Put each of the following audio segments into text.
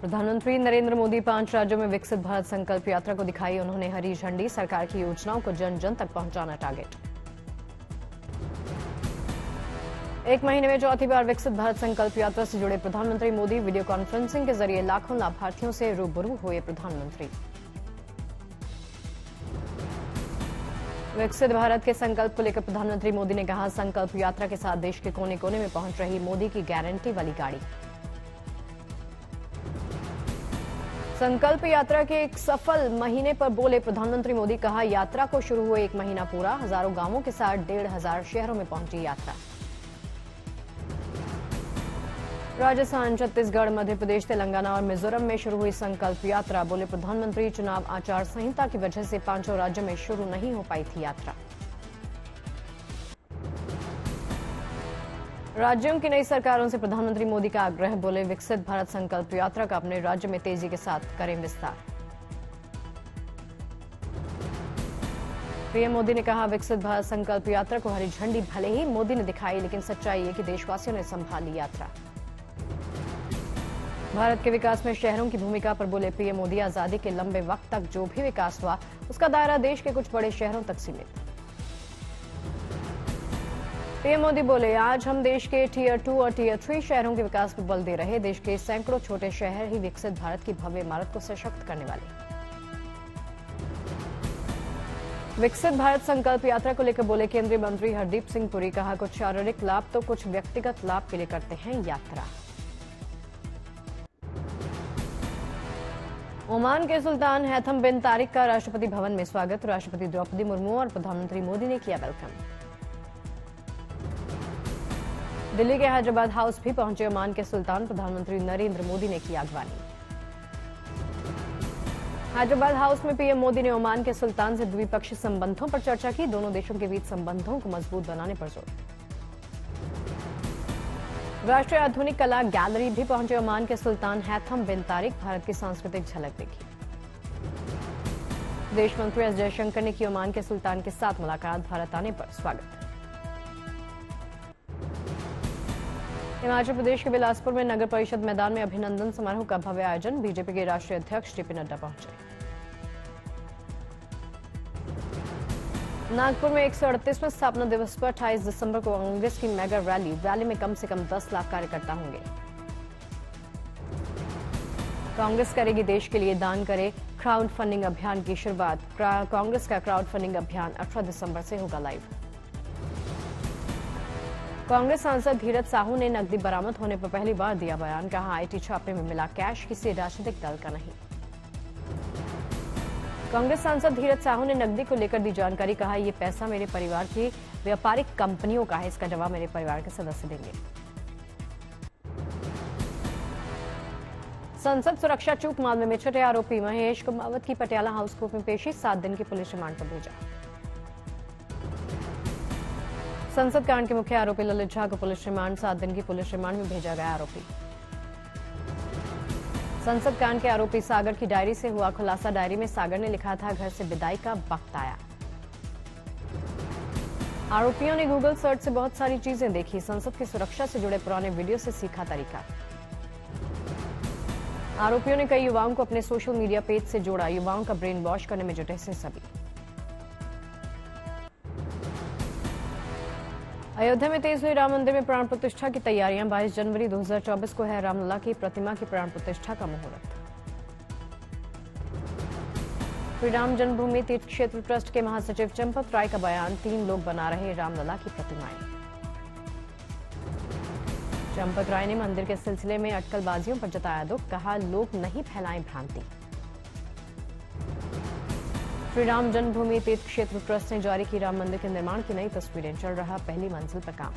प्रधानमंत्री नरेंद्र मोदी 5 राज्यों में विकसित भारत संकल्प यात्रा को दिखाई उन्होंने हरी झंडी। सरकार की योजनाओं को जन जन तक पहुंचाना टारगेट। एक महीने में चौथी बार विकसित भारत संकल्प यात्रा से जुड़े प्रधानमंत्री मोदी। वीडियो कॉन्फ्रेंसिंग के जरिए लाखों लाभार्थियों से रूबरू हुए प्रधानमंत्री। विकसित भारत के संकल्प को लेकर प्रधानमंत्री मोदी ने कहा, संकल्प यात्रा के साथ देश के कोने कोने में पहुंच रही मोदी की गारंटी वाली गाड़ी। संकल्प यात्रा के एक सफल महीने पर बोले प्रधानमंत्री मोदी। कहा, यात्रा को शुरू हुए एक महीना पूरा, हजारों गांवों के साथ 1,500 शहरों में पहुंची यात्रा। राजस्थान, छत्तीसगढ़, मध्य प्रदेश, तेलंगाना और मिजोरम में शुरू हुई संकल्प यात्रा। बोले प्रधानमंत्री, चुनाव आचार संहिता की वजह से 5 राज्यों में शुरू नहीं हो पाई थी यात्रा। राज्यों की नई सरकारों से प्रधानमंत्री मोदी का आग्रह। बोले, विकसित भारत संकल्प यात्रा का अपने राज्य में तेजी के साथ करें विस्तार। पीएम मोदी ने कहा, विकसित भारत संकल्प यात्रा को हरी झंडी भले ही मोदी ने दिखाई, लेकिन सच्चाई है कि देशवासियों ने संभाली यात्रा। भारत के विकास में शहरों की भूमिका पर बोले पीएम मोदी। आजादी के लंबे वक्त तक जो भी विकास हुआ उसका दायरा देश के कुछ बड़े शहरों तक सीमित। पीएम मोदी बोले, आज हम देश के टियर 2 और टियर 3 शहरों के विकास पर बल दे रहे। देश के सैकड़ों छोटे शहर ही विकसित भारत की भव्य इमारत को सशक्त करने वाले। विकसित भारत संकल्प यात्रा को लेकर बोले केंद्रीय मंत्री हरदीप सिंह पुरी। कहा, कुछ शारीरिक लाभ तो कुछ व्यक्तिगत लाभ के लिए करते हैं यात्रा। ओमान के सुल्तान हैथम बिन तारिक का राष्ट्रपति भवन में स्वागत। राष्ट्रपति द्रौपदी मुर्मू और प्रधानमंत्री मोदी ने किया वेलकम। दिल्ली के हैदराबाद हाउस भी पहुंचे ओमान के सुल्तान। प्रधानमंत्री नरेंद्र मोदी ने की अगवानी। हैदराबाद हाउस में पीएम मोदी ने ओमान के सुल्तान से द्विपक्षीय संबंधों पर चर्चा की। दोनों देशों के बीच संबंधों को मजबूत बनाने पर जोर। राष्ट्रीय आधुनिक कला गैलरी भी पहुंचे ओमान के सुल्तान हैथम बिन तारिक। भारत की सांस्कृतिक झलक देखी। विदेश मंत्री एस जयशंकर ने की ओमान के सुल्तान के साथ मुलाकात। भारत आने पर स्वागत। हिमाचल प्रदेश के बिलासपुर में नगर परिषद मैदान में अभिनंदन समारोह का भव्य आयोजन। बीजेपी के राष्ट्रीय अध्यक्ष जेपी नड्डा पहुंचे। नागपुर में 138वें स्थापना दिवस पर 28 दिसंबर को कांग्रेस की मेगा रैली में कम से कम 10 लाख कार्यकर्ता होंगे। कांग्रेस करेगी देश के लिए दान करे क्राउड फंडिंग अभियान की शुरुआत। कांग्रेस का क्राउड फंडिंग अभियान 18 दिसंबर से होगा लाइव। कांग्रेस सांसद धीरज साहू ने नकदी बरामद होने पर पहली बार दिया बयान। कहा, आईटी छापे में मिला कैश किसी राजनीतिक दल का नहीं। कांग्रेस सांसद धीरज साहू ने नकदी को लेकर दी जानकारी। कहा, ये पैसा मेरे परिवार की व्यापारिक कंपनियों का है, इसका जवाब मेरे परिवार के सदस्य देंगे। संसद सुरक्षा चूक मामले में छठे आरोपी महेश कुमावत की पटियाला हाउस कोर्ट में पेशी। 7 दिन की पुलिस रिमांड पर भेजा। संसद कांड के मुख्य आरोपी ललित झा को पुलिस रिमांड। 7 दिन की पुलिस रिमांड में भेजा गया आरोपी। संसद कांड के आरोपी सागर की डायरी से हुआ खुलासा। डायरी में सागर ने लिखा था, घर से विदाई का वक्त आया। आरोपियों ने गूगल सर्च से बहुत सारी चीजें देखी। संसद की सुरक्षा से जुड़े पुराने वीडियो से सीखा तरीका। आरोपियों ने कई युवाओं को अपने सोशल मीडिया पेज से जोड़ा। युवाओं का ब्रेन वॉश करने में जुटे से सभी। अयोध्या में तेज हुई राम मंदिर में प्राण प्रतिष्ठा की तैयारियां। 22 जनवरी 2024 को है रामलला की प्रतिमा की प्राण प्रतिष्ठा का मुहूर्त। श्री राम जन्मभूमि तीर्थ क्षेत्र ट्रस्ट के महासचिव चंपत राय का बयान। 3 लोग बना रहे रामलला की प्रतिमाएं। चंपत राय ने मंदिर के सिलसिले में अटकलबाजियों पर जताया दुख। कहा, लोग नहीं फैलाएं भ्रांति। श्री राम जन्मभूमि तीर्थ क्षेत्र ट्रस्ट ने जारी की राम मंदिर के निर्माण की नई तस्वीरें। चल रहा पहली मंजिल पर काम।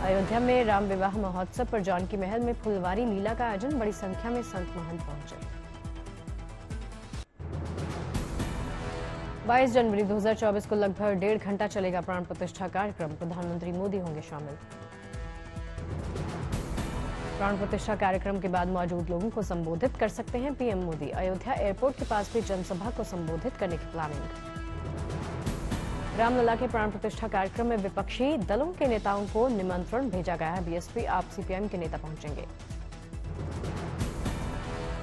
अयोध्या में राम विवाह महोत्सव पर जानकी महल में फुलवारी लीला का आयोजन। बड़ी संख्या में संत महंत पहुंचे। 22 जनवरी 2024 को लगभग 1.5 घंटा चलेगा प्राण प्रतिष्ठा कार्यक्रम। प्रधानमंत्री मोदी होंगे शामिल। प्राण प्रतिष्ठा कार्यक्रम के बाद मौजूद लोगों को संबोधित कर सकते हैं पीएम मोदी। अयोध्या एयरपोर्ट के पास भी जनसभा को संबोधित करने की प्लानिंग। रामलला के प्राण प्रतिष्ठा कार्यक्रम में विपक्षी दलों के नेताओं को निमंत्रण भेजा गया है। बीएसपी आप सीपीएम के नेता पहुंचेंगे।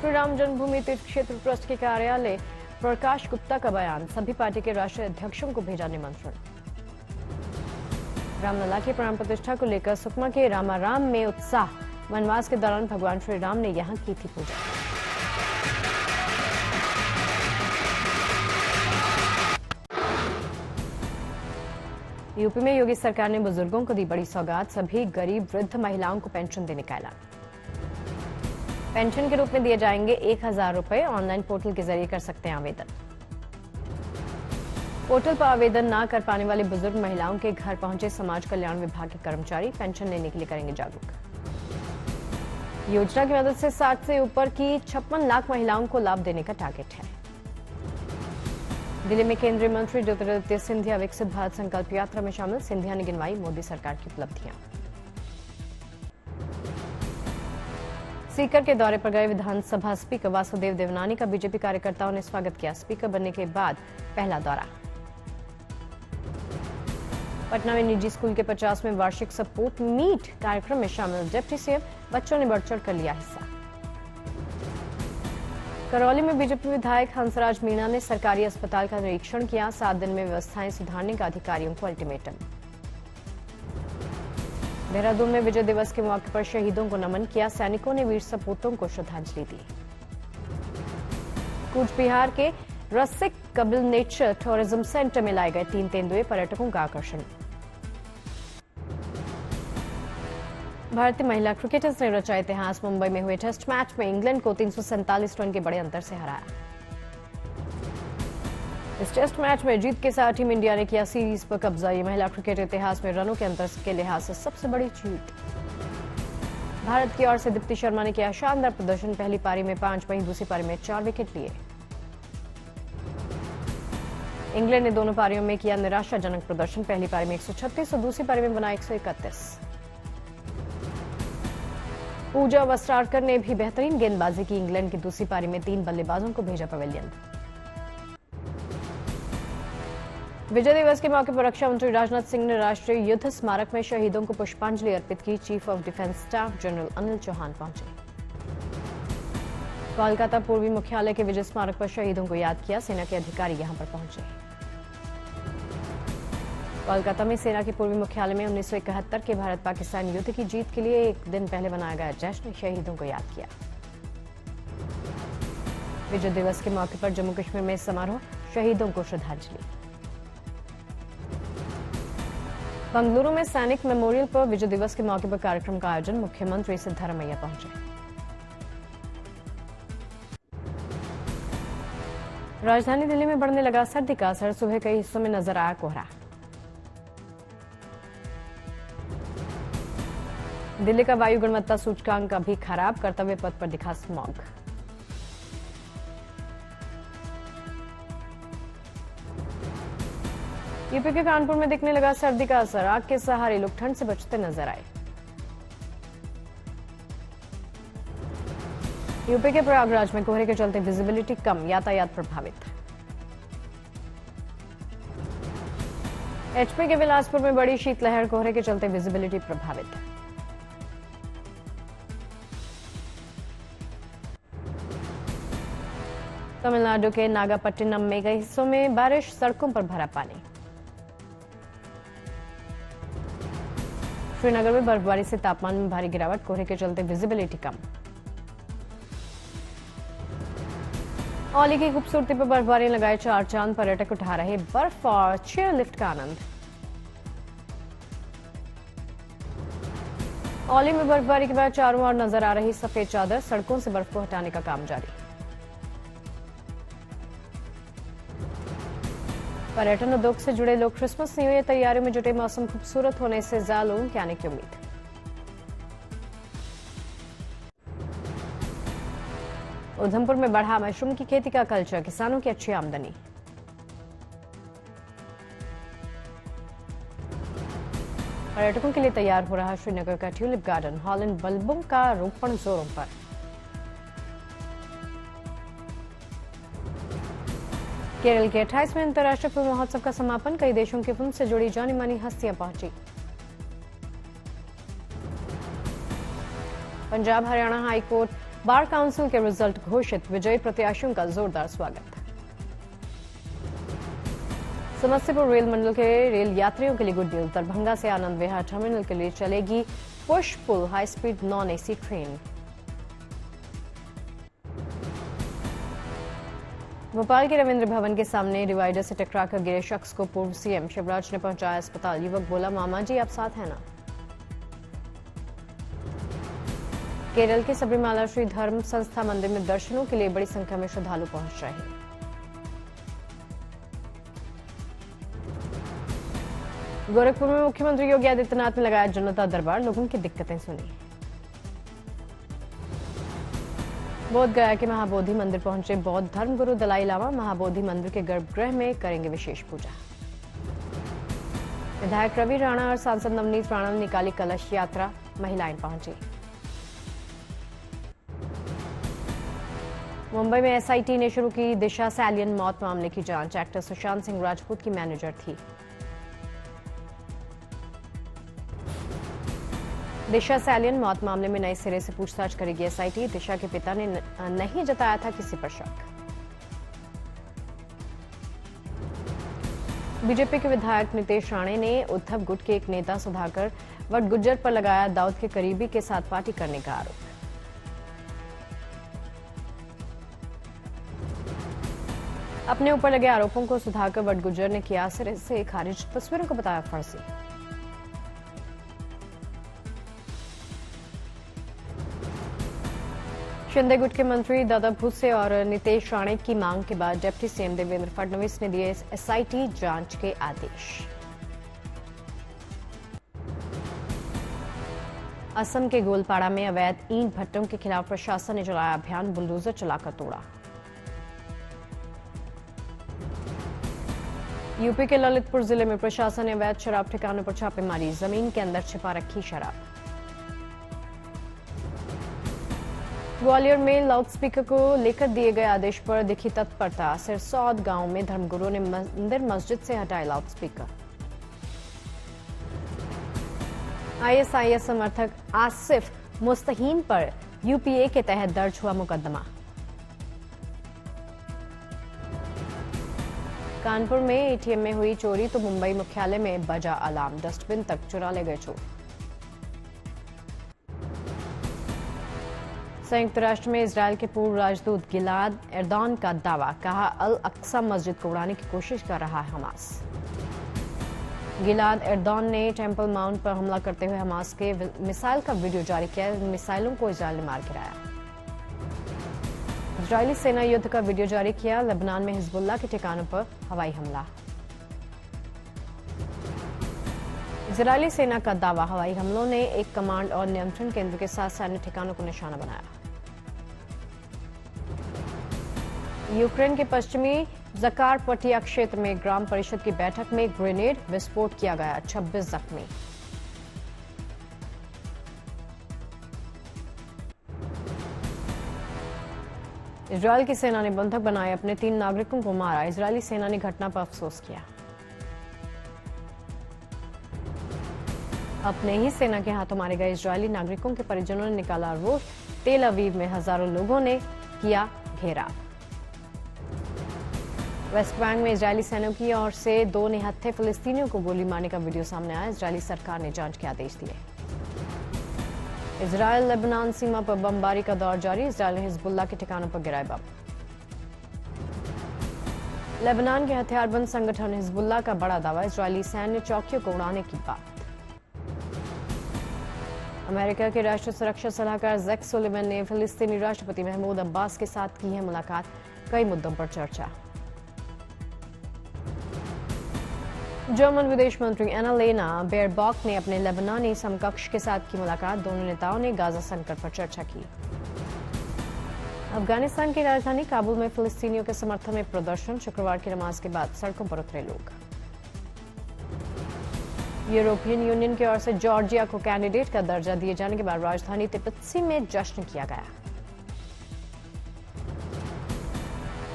श्री राम जन्मभूमि तीर्थ क्षेत्र ट्रस्ट के कार्यालय प्रकाश गुप्ता का बयान, सभी पार्टी के राष्ट्रीय अध्यक्षों को भेजा निमंत्रण। रामलला की प्राण प्रतिष्ठा को लेकर सुकमा के रामाराम में उत्साह, वनवास के दौरान भगवान श्री राम ने यहां की थी पूजा। यूपी में योगी सरकार ने बुजुर्गों को दी बड़ी सौगात, सभी गरीब वृद्ध महिलाओं को पेंशन देने का ऐलान। पेंशन के रूप में दिए जाएंगे 1000 रुपए, ऑनलाइन पोर्टल के जरिए कर सकते हैं आवेदन। पोर्टल पर आवेदन ना कर पाने वाले बुजुर्ग महिलाओं के घर पहुंचे समाज कल्याण विभाग के कर्मचारी पेंशन लेने के लिए करेंगे जागरूक। योजना की मदद से 60 से ऊपर की 56 लाख महिलाओं को लाभ देने का टारगेट है। दिल्ली में केंद्रीय मंत्री ज्योतिरादित्य सिंधिया विकसित भारत संकल्प यात्रा में शामिल, सिंधिया ने गिनवाई मोदी सरकार की उपलब्धियां। सीकर के दौरे पर गए विधानसभा स्पीकर वासुदेव देवनानी का बीजेपी कार्यकर्ताओं ने स्वागत किया, स्पीकर बनने के बाद पहला दौरा। पटना में निजी स्कूल के 50वें वार्षिक सपोर्ट मीट कार्यक्रम में शामिल डिप्टी सीएम, बच्चों ने बढ़ चढ़ कर लिया हिस्सा। करौली में बीजेपी विधायक हंसराज मीणा ने सरकारी अस्पताल का निरीक्षण किया, 7 दिन में व्यवस्थाएं सुधारने का अधिकारियों को अल्टीमेटम। देहरादून में विजय दिवस के मौके पर शहीदों को नमन किया, सैनिकों ने वीर सपूतों को श्रद्धांजलि दी। कूच बिहार के रसिक कबिल नेचर टूरिज्म सेंटर में लाए गए 3 तेंदुए, पर्यटकों का आकर्षण। भारतीय महिला क्रिकेटर्स ने रचा इतिहास, मुंबई में हुए टेस्ट मैच में इंग्लैंड को 347 रन के बड़े अंतर से हराया। इस टेस्ट मैच में जीत के साथ टीम इंडिया ने किया सीरीज पर कब्जा, ये महिला क्रिकेट इतिहास में रनों के अंतर के लिहाज से सबसे बड़ी जीत। भारत की ओर से दीप्ति शर्मा ने किया शानदार प्रदर्शन, पहली पारी में 5 वहीं दूसरी पारी में 4 विकेट लिए। इंग्लैंड ने दोनों पारियों में किया निराशाजनक प्रदर्शन, पहली पारी में 136 और दूसरी पारी में बना 131। पूजा वस्त्राकर ने भी बेहतरीन गेंदबाजी की, इंग्लैंड की दूसरी पारी में 3 बल्लेबाजों को भेजा पवेलियन। विजय दिवस के मौके पर रक्षा मंत्री राजनाथ सिंह ने राष्ट्रीय युद्ध स्मारक में शहीदों को पुष्पांजलि अर्पित की, chief of defence staff general Anil Chauhan पहुंचे। कोलकाता पूर्वी मुख्यालय के विजय स्मारक पर शहीदों को याद किया, सेना के अधिकारी यहां पर पहुंचे। कोलकाता में सेना के पूर्वी मुख्यालय में 1971 के भारत पाकिस्तान युद्ध की जीत के लिए एक दिन पहले बनाया गया जश्न, शहीदों को याद किया। विजय दिवस के मौके पर जम्मू कश्मीर में समारोह, शहीदों को श्रद्धांजलि। बंगलुरु में सैनिक मेमोरियल पर विजय दिवस के मौके पर कार्यक्रम का आयोजन, मुख्यमंत्री सिद्धारमैया पहुंचे। राजधानी दिल्ली में बढ़ने लगा सर्दी का असर, सुबह कई हिस्सों में नजर आया कोहरा। दिल्ली का वायु गुणवत्ता सूचकांक अभी खराब, कर्तव्य पथ पर दिखा स्मॉग। यूपी के कानपुर में दिखने लगा सर्दी का असर, आग के सहारे लोग ठंड से बचते नजर आए। यूपी के प्रयागराज में कोहरे के चलते विजिबिलिटी कम, यातायात प्रभावित। एचपी के बिलासपुर में बड़ी शीतलहर, कोहरे के चलते विजिबिलिटी प्रभावित। तमिलनाडु के नागापट्टिनम में कई हिस्सों में बारिश, सड़कों पर भरा पानी। श्रीनगर में बर्फबारी से तापमान में भारी गिरावट, कोहरे के चलते विजिबिलिटी कम। औली की खूबसूरती पर बर्फबारी लगाए 4 चांद, पर्यटक उठा रहे बर्फ और चेयर लिफ्ट का आनंद। औली में बर्फबारी के बाद चारों ओर नजर आ रही सफेद चादर, सड़कों से बर्फ को हटाने का काम जारी। पर्यटन उद्योग से जुड़े लोग क्रिसमस न्यू ईयर तैयारियों में जुटे, मौसम खूबसूरत होने से ज्यादा लोगों के आने की उम्मीद। उधमपुर में बढ़ा मशरूम की खेती का कल्चर, किसानों की अच्छी आमदनी। पर्यटकों के लिए तैयार हो रहा श्रीनगर का ट्यूलिप गार्डन, हॉलैंड बल्बों का रोपण जोरों पर। केरल के 28वें अंतर्राष्ट्रीय फिल्म महोत्सव का समापन, कई देशों की फिल्म से जुड़ी जानी मानी हस्तियां पहुंची। Punjab Haryana high court bar council के रिजल्ट घोषित, विजयी प्रत्याशियों का जोरदार स्वागत। समस्तीपुर रेल मंडल के रेल यात्रियों के लिए गुड न्यूज, दरभंगा से आनंद विहार टर्मिनल के लिए चलेगी push pull high speed non AC train. Bhopal के रविंद्र भवन के सामने डिवाइडर से टकराकर गिरे शख्स को पूर्व सीएम शिवराज ने पहुंचाया अस्पताल। युवक बोला, मामा जी आप साथ हैं ना। केरल के सबरीमाला श्री धर्म संस्था मंदिर में दर्शनों के लिए बड़ी संख्या में श्रद्धालु पहुंच रहे हैं। गोरखपुर में मुख्यमंत्री योगी आदित्यनाथ ने लगाया जनता दरबार, लोगों की दिक्कतें सुनी। बोध गया के महाबोधि मंदिर पहुंचे बौद्ध धर्मगुरु दलाई लामा, महाबोधि मंदिर के गर्भगृह में करेंगे विशेष पूजा। विधायक रवि राणा और सांसद नवनीत राणा ने निकाली कलश यात्रा, महिलाएं पहुंची। मुंबई में एसआईटी ने शुरू की दिशा सैलियन मौत मामले की जांच, एक्टर सुशांत सिंह राजपूत की मैनेजर थी। दिशा सैलियन मौत मामले में नए सिरे से पूछताछ करेगी एसआईटी। दिशा के पिता ने नहीं जताया था किसी पर शक। बीजेपी के विधायक नितेश राणे ने उद्धव गुट के एक नेता सुधाकर वटगुज्जर पर लगाया दाऊद के करीबी के साथ पार्टी करने का आरोप। अपने ऊपर लगे आरोपों को सुधाकर वटगुज्जर ने किया सिरे से खारिज, तस्वीरों को बताया फर्जी। शिंदे गुट के मंत्री दादा भूसे और नितेश राणे की मांग के बाद डिप्टी सीएम देवेंद्र फडणवीस ने दिए एसआईटी जांच के आदेश। असम के गोलपाड़ा में अवैध ईंट भट्टों के खिलाफ प्रशासन ने चलाया अभियान, बुलडोजर चलाकर तोड़ा। यूपी के ललितपुर जिले में प्रशासन ने अवैध शराब ठिकानों पर छापेमारी, जमीन के अंदर छिपा रखी शराब। ग्वालियर में लाउडस्पीकर को लेकर दिए गए आदेश पर दिखी तत्परता, सिरसौद गांव में धर्मगुरु ने मंदिर मस्जिद से हटाए लाउडस्पीकर। आईएसआईएस समर्थक आसिफ मुस्तहीन पर यूपीए के तहत दर्ज हुआ मुकदमा। कानपुर में एटीएम में हुई चोरी तो मुंबई मुख्यालय में बजा अलार्म, डस्टबिन तक चुरा ले गए चोर। संयुक्त राष्ट्र में इजरायल के पूर्व राजदूत गिलाद एर्दोन का दावा, कहा अल अक्सा मस्जिद को उड़ाने की कोशिश कर रहा है हमास। गिलाद एर्दोन ने टेम्पल माउंट पर हमला करते हुए हमास के मिसाइल का वीडियो जारी किया, मिसाइलों को इजरायल ने मार गिराया। इजरायली सेना युद्ध का वीडियो जारी किया, लेबनान में हिजबुल्लाह के ठिकानों पर हवाई हमला। इजरायली सेना का दावा, हवाई हमलों ने एक कमांड और नियंत्रण केंद्र के साथ सैन्य ठिकानों को निशाना बनाया। यूक्रेन के पश्चिमी जकारपटिया क्षेत्र में ग्राम परिषद की बैठक में ग्रेनेड विस्फोट किया गया, 26 जख्मी। इजरायल की सेना ने बंधक बनाए अपने 3 नागरिकों को मारा, इजरायली सेना ने घटना पर अफसोस किया। अपने ही सेना के हाथों मारे गए इजरायली नागरिकों के परिजनों ने निकाला रोष, तेल अवीव में हजारों लोगों ने किया घेराव। वेस्ट बैंक में इजरायली सैनिकों की ओर से 2 निहत्थे फिलिस्तीनियों को गोली मारने का वीडियो सामने आया, इजरायली सरकार ने जांच के आदेश दिए। इजरायल लेबनान सीमा पर बमबारी का दौर जारी, इजरायल ने हिजबुल्लाह के ठिकानों पर गिराए बम। लेबनान के हथियारबंद संगठन हिजबुल्लाह का बड़ा दावा, इजरायली सैन्य चौकियों को उड़ाने की बात। अमेरिका के राष्ट्रीय सुरक्षा सलाहकार जैक सुलिवन ने फिलिस्तीनी राष्ट्रपति महमूद अब्बास के साथ की है मुलाकात, कई मुद्दों पर चर्चा। जर्मन विदेश मंत्री एनालेना बेयरबॉक ने अपने लेबनानी समकक्ष के साथ की मुलाकात, दोनों नेताओं ने गाजा संकट पर चर्चा की। अफगानिस्तान की राजधानी काबुल में फिलिस्तीनियों के समर्थन में प्रदर्शन, शुक्रवार की नमाज के बाद सड़कों पर उतरे लोग। यूरोपियन यूनियन की ओर से जॉर्जिया को कैंडिडेट का दर्जा दिए जाने के बाद राजधानी तिब्बत में जश्न किया गया।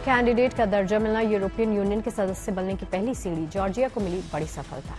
कैंडिडेट का दर्जा मिलना यूरोपियन यूनियन के सदस्य बनने की पहली सीढ़ी, जॉर्जिया को मिली बड़ी सफलता।